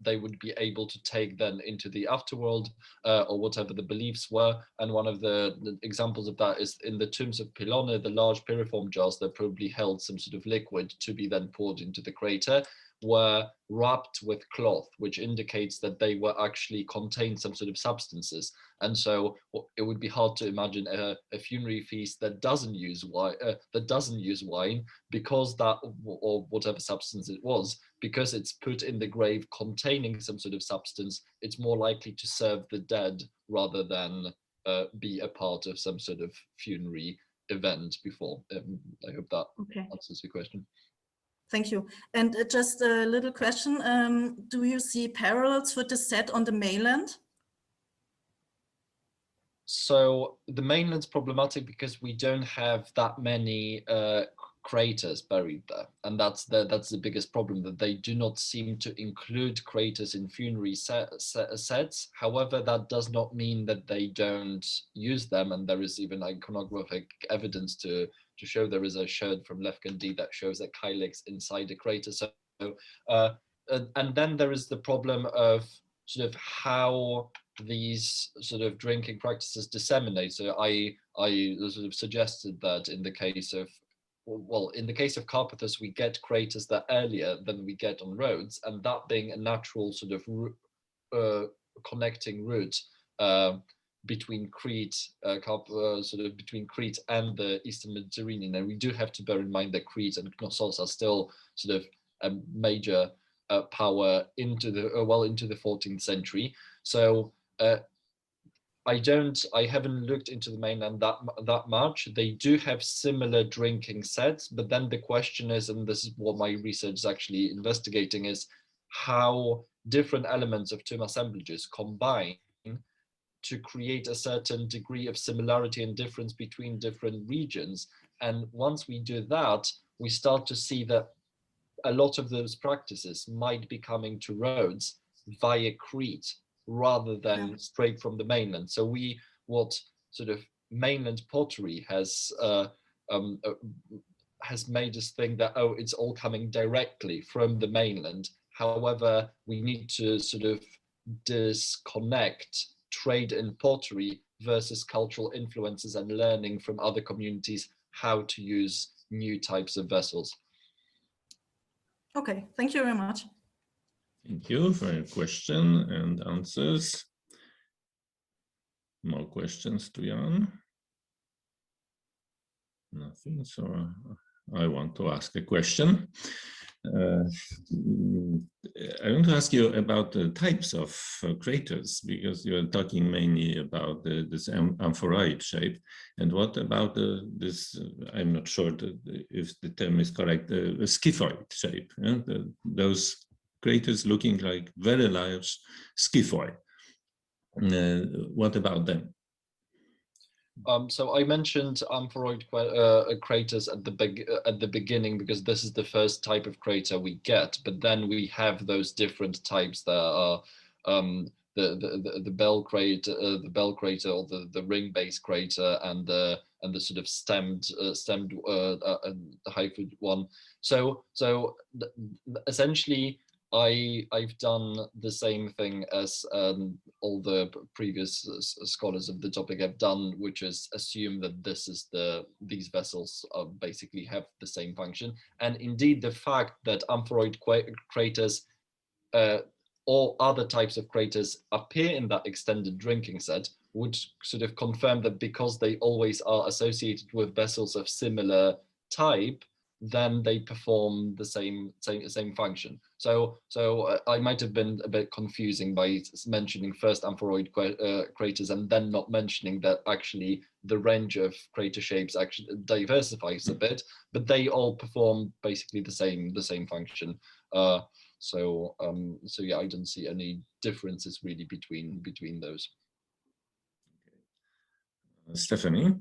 S3: they would be able to take then into the afterworld, or whatever the beliefs were. And one of the examples of that is in the tombs of Pylone, the large piriform jars that probably held some sort of liquid to be then poured into the crater were wrapped with cloth, which indicates that they were actually contained some sort of substances. And so it would be hard to imagine a funerary feast that doesn't use wine, because that, or whatever substance it was, because it's put in the grave containing some sort of substance, it's more likely to serve the dead rather than be a part of some sort of funerary event before. I hope that answers the question.
S6: Thank you. And just a little question. Do you see parallels with the set on the mainland?
S3: So the mainland's problematic because we don't have that many craters buried there, and that's the biggest problem, that they do not seem to include craters in funerary sets. However, that does not mean that they don't use them, and there is even iconographic evidence to show. There is a sherd from Lefkandi that shows a calyx inside a crater. So and then there is the problem of sort of how these sort of drinking practices disseminate. So I sort of suggested that in the case of, well, in the case of Carpathus, we get craters that earlier than we get on Rhodes, and that being a natural sort of connecting route between Crete, between Crete and the Eastern Mediterranean. And we do have to bear in mind that Crete and Knossos are still sort of a major power into the into the 14th century. So I haven't looked into the mainland that much. They do have similar drinking sets, but then the question is, and this is what my research is actually investigating, is how different elements of tomb assemblages combine to create a certain degree of similarity and difference between different regions. And once we do that, we start to see that a lot of those practices might be coming to Rhodes via Crete rather than straight from the mainland. So what sort of mainland pottery has made us think that, oh, it's all coming directly from the mainland. However, we need to sort of disconnect trade in pottery versus cultural influences and learning from other communities how to use new types of vessels.
S6: Okay, thank you very much.
S2: Thank you for your question and answers. More questions to Jan? Nothing, so I want to ask a question. I want to ask you about the types of craters, because you are talking mainly about this amphoroid shape. And what about this, I'm not sure if the term is correct, the scyphoid shape, those craters looking like very large scyphoi. What about them?
S3: So I mentioned amphoroid craters at the beginning because this is the first type of crater we get. But then we have those different types that are the bell crater, or the ring-based crater, and the sort of stemmed hyphae one. So essentially, I've done the same thing as all the previous scholars of the topic have done, which is assume that these vessels basically have the same function. And indeed, the fact that amphoroid craters or other types of craters appear in that extended drinking set would sort of confirm that because they always are associated with vessels of similar type, then they perform the same function. So I might have been a bit confusing by mentioning first amphoroid craters and then not mentioning that actually the range of crater shapes actually diversifies a bit, but they all perform basically the same function. So yeah, I don't see any differences really between those.
S2: Stephanie.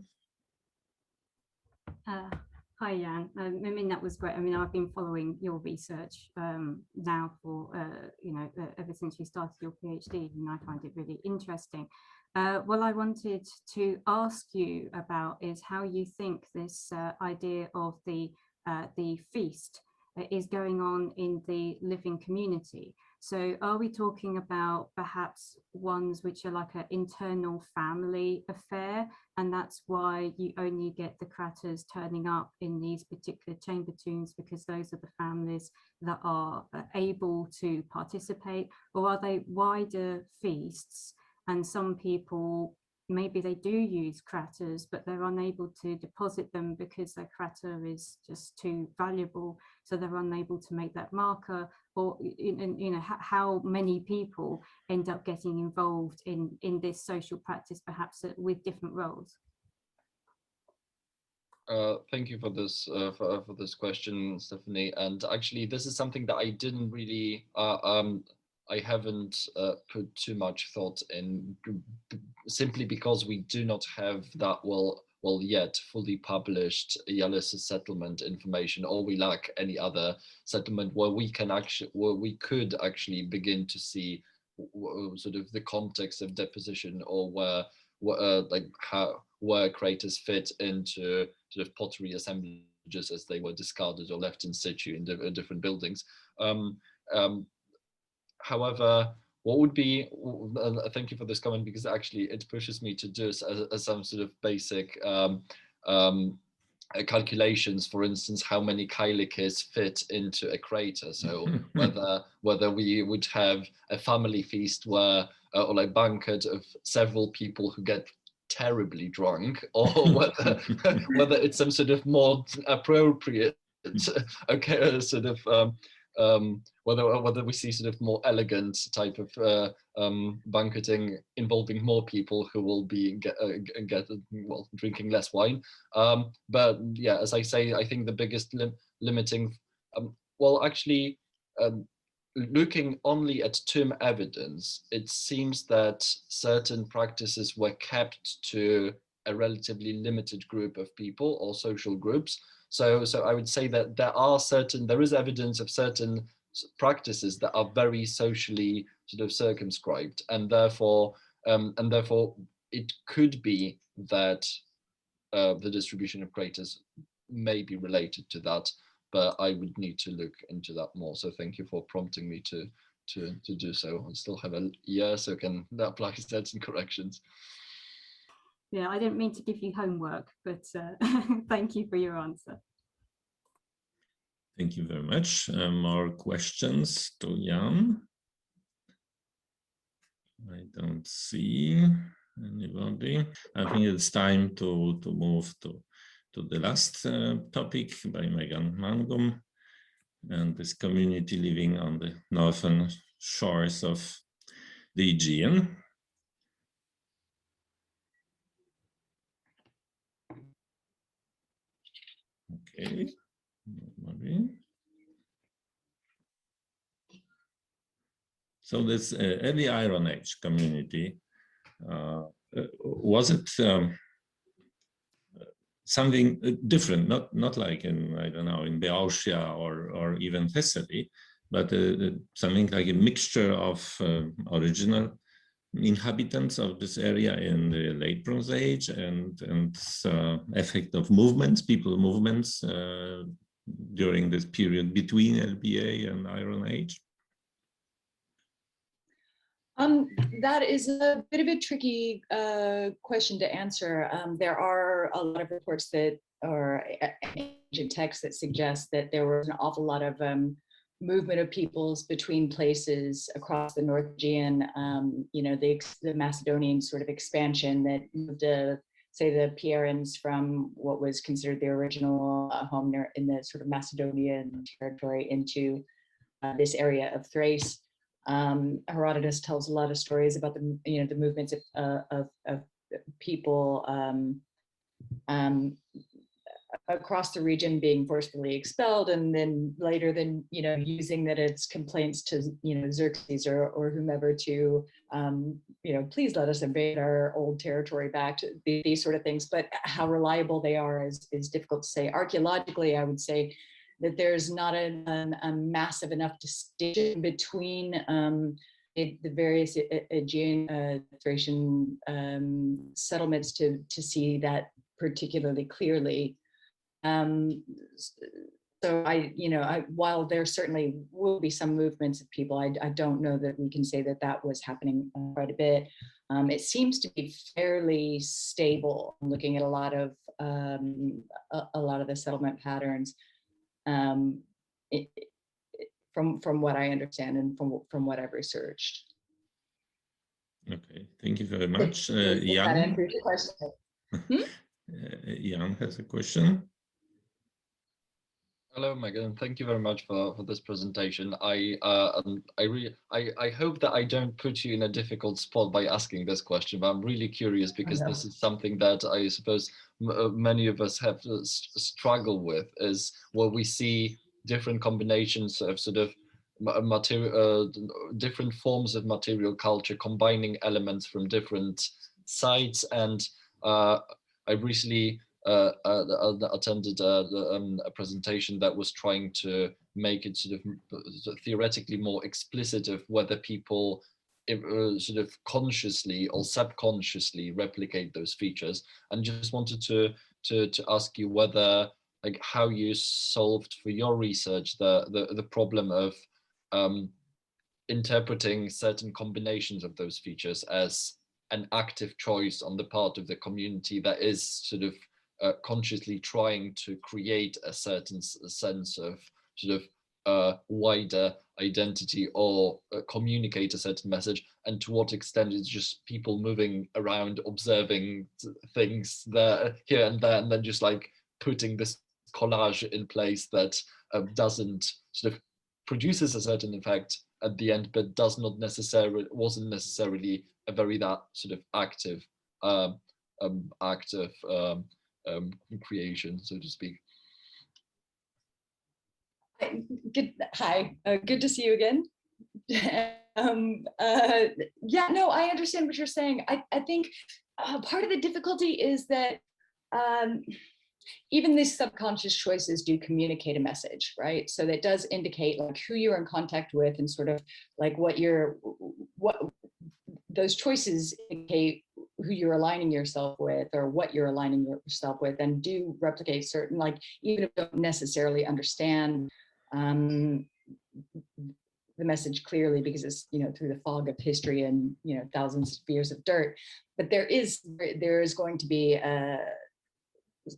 S1: Hi, Jan. I mean, that was great. I mean, I've been following your research now for, ever since you started your PhD, and I find it really interesting. What I wanted to ask you about is how you think this idea of the feast is going on in the living community. So are we talking about perhaps ones which are like an internal family affair, and that's why you only get the Kraters turning up in these particular chamber tombs because those are the families that are able to participate? Or are they wider feasts, and some people, maybe they do use Kraters, but they're unable to deposit them because their Krater is just too valuable, so they're unable to make that marker? Or you know, how many people end up getting involved in this social practice, perhaps with different roles?
S3: Thank you for this question, Stephanie. And actually, this is something that I didn't really I haven't put too much thought in, simply because we do not have that yet fully published Yalesis settlement information, or we lack any other settlement where we could actually begin to see sort of the context of deposition, or where craters fit into sort of pottery assemblages as they were discarded or left in situ in different buildings. However, what would be, thank you for this comment, because actually it pushes me to do some sort of basic calculations, for instance, how many Kailikes fit into a crater. So whether we would have a family feast where, or like banquet of several people who get terribly drunk, or whether it's some sort of more appropriate, okay, sort of whether we see sort of more elegant type of banqueting involving more people who will be drinking less wine. But yeah, as I say, I think the biggest limiting, looking only at tomb evidence, it seems that certain practices were kept to a relatively limited group of people or social groups. So I would say that there is evidence of certain practices that are very socially sort of circumscribed, and therefore it could be that the distribution of craters may be related to that, but I would need to look into that more. So thank you for prompting me to do so. I still have a year, so can apply certain corrections.
S1: Yeah, I didn't mean to give you homework, but thank you for your answer.
S2: Thank you very much. More questions to Jan? I don't see anybody. I think it's time to move to the last topic by Meagan Mangum, and this community living on the northern shores of the Aegean. Okay. So this early Iron Age community, was it something different, not like in, I don't know, in Beotia or even Thessaly, but something like a mixture of original inhabitants of this area in the late Bronze Age and effect of movements, people movements during this period between LBA and Iron Age?
S4: That is a bit of a tricky question to answer. There are a lot of reports that, or ancient texts that suggest that there was an awful lot of movement of peoples between places across the North Aegean. You know, the Macedonian sort of expansion that moved, say, the Pierans from what was considered the original home in the sort of Macedonian territory into this area of Thrace. Herodotus tells a lot of stories about the movements of people across the region being forcefully expelled, and then later using that as complaints to Xerxes or whomever to please let us invade our old territory back, to these sort of things. But how reliable they are is difficult to say. Archaeologically, I would say that there's not a massive enough distinction between the various Aegean Thracian settlements to see that particularly clearly. So while there certainly will be some movements of people, I don't know that we can say that that was happening quite a bit. It seems to be fairly stable. I'm looking at a lot of the settlement patterns, from what I understand and from what I've researched.
S2: Okay, thank you very much.
S4: That
S2: Jan?
S4: answers your question.
S2: Jan has a question.
S3: Hello, Meagan. Thank you very much for this presentation. I hope that I don't put you in a difficult spot by asking this question, but I'm really curious because this is something that I suppose many of us have struggled with, is where we see different combinations of sort of material, different forms of material culture combining elements from different sites. And I recently attended a presentation that was trying to make it sort of theoretically more explicit of whether people sort of consciously or subconsciously replicate those features, and just wanted to ask you whether, like, how you solved for your research the problem of interpreting certain combinations of those features as an active choice on the part of the community that is sort of consciously trying to create a certain sense of sort of wider identity or communicate a certain message, and to what extent it's just people moving around observing things there, here and there, and then just like putting this collage in place that doesn't sort of produces a certain effect at the end, but wasn't necessarily a very that sort of active creation, so to speak.
S4: Hi, good to see you again. Yeah, no, I understand what you're saying. I think part of the difficulty is that even these subconscious choices do communicate a message, right? So that does indicate like who you're in contact with, and sort of like what those choices indicate who you're aligning yourself with, or what you're aligning yourself with, and do replicate certain, like, even if you don't necessarily understand the message clearly, because it's, through the fog of history and, thousands of years of dirt, but there is going to be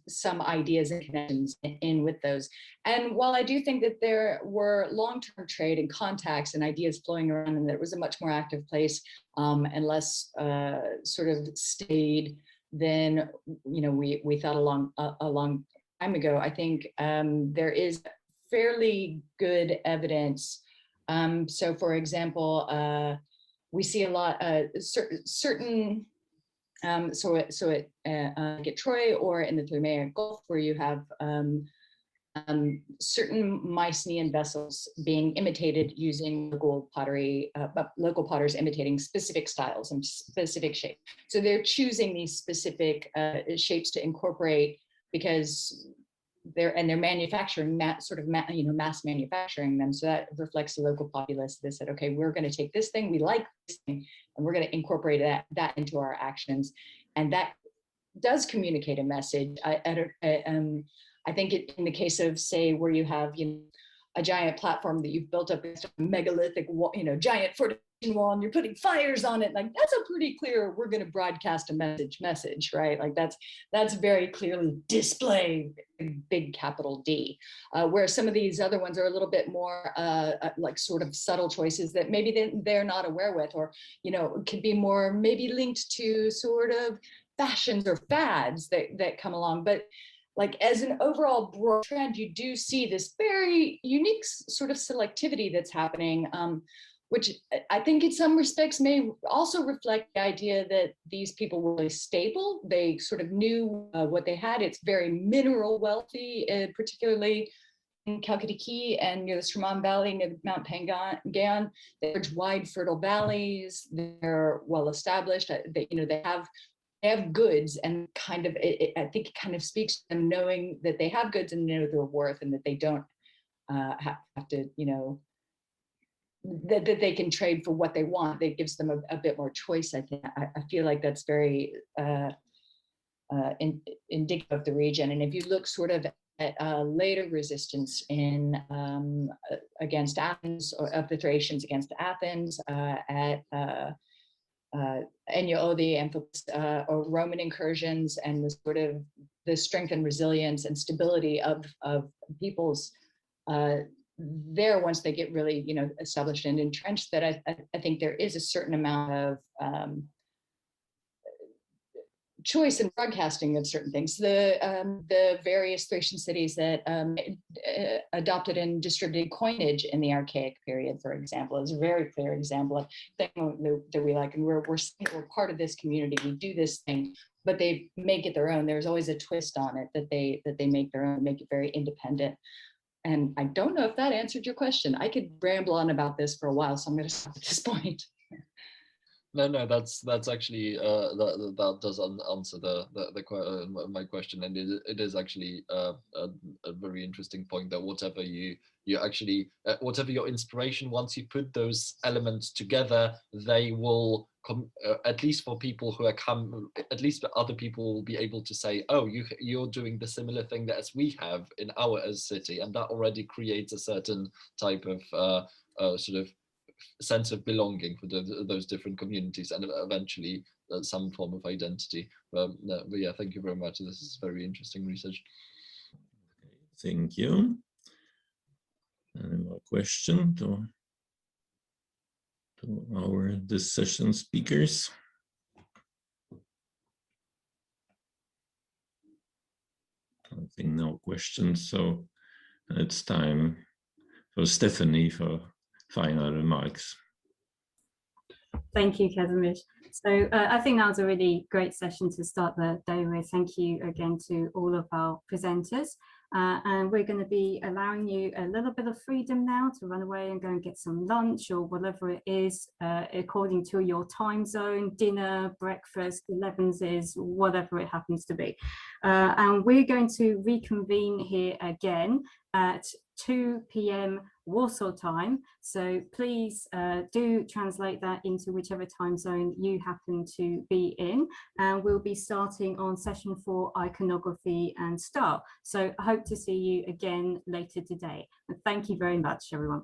S4: some ideas and connections in with those. And while I do think that there were long-term trade and contacts and ideas flowing around, and that it was a much more active place and less sort of stayed than we thought a long time ago, I think there is fairly good evidence. So, for example, we see a lot certain. So at Troy or in the Thermaic Gulf, where you have certain Mycenaean vessels being imitated using local pottery, local potters imitating specific styles and specific shapes. So they're choosing these specific shapes to incorporate, because they're manufacturing mass manufacturing them. So that reflects the local populace. They said, okay, we're going to take this thing, we like this thing, and we're going to incorporate that into our actions. And that does communicate a message. I think in the case of, say, where you have a giant platform that you've built up against a megalithic wall, giant fortification wall, and you're putting fires on it, like, that's a pretty clear, we're going to broadcast a message, right? Like that's very clearly display, big capital D. Where some of these other ones are a little bit more like sort of subtle choices that maybe they're not aware with, or could be more maybe linked to sort of fashions or fads that come along. But like, as an overall broad trend, you do see this very unique sort of selectivity that's happening, which I think in some respects may also reflect the idea that these people were really stable. They sort of knew what they had. It's very mineral wealthy, particularly in Kalkatiki and near the Sraman Valley, near Mount Pangan. There's wide, fertile valleys. They're well established. They have goods, and kind of I think it kind of speaks to them knowing that they have goods and know their worth, and that they don't have to that they can trade for what they want. That gives them a bit more choice. I think I feel like that's very indicative of the region. And if you look sort of later resistance in against Athens, or of the Thracians against Athens, at Enyo or Roman incursions, and the sort of the strength and resilience and stability of peoples there once they get really, you know, established and entrenched. That I think there is a certain amount of choice in broadcasting of certain things. The various Thracian cities that adopted and distributed coinage in the Archaic period, for example, is a very clear example of thing that we like, and we're part of this community. We do this thing, but they make it their own. There's always a twist on it that they make their own, make it very independent. And I don't know if that answered your question. I could ramble on about this for a while, so I'm going to stop at this point.
S3: No, that's actually that does answer my question, and it is actually a very interesting point that whatever you actually whatever your inspiration, once you put those elements together, they will come, at least for people who are at least other people will be able to say, oh, you're doing the similar thing as we have in our city, and that already creates a certain type of sort of sense of belonging for those different communities, and eventually some form of identity. But yeah, thank you very much. This is very interesting research.
S2: Thank you. Any more question to our this session speakers? I think no questions, so it's time for Stephanie for final remarks.
S1: Thank you, Kazimierz. So I think that was a really great session to start the day with. Thank you again to all of our presenters. And we're going to be allowing you a little bit of freedom now to run away and go and get some lunch or whatever it is, according to your time zone, dinner, breakfast, 11s, whatever it happens to be. And we're going to reconvene here again at 2 p.m. Warsaw time. So please do translate that into whichever time zone you happen to be in. And we'll be starting on session 4, iconography and style. So I hope to see you again later today. And thank you very much, everyone.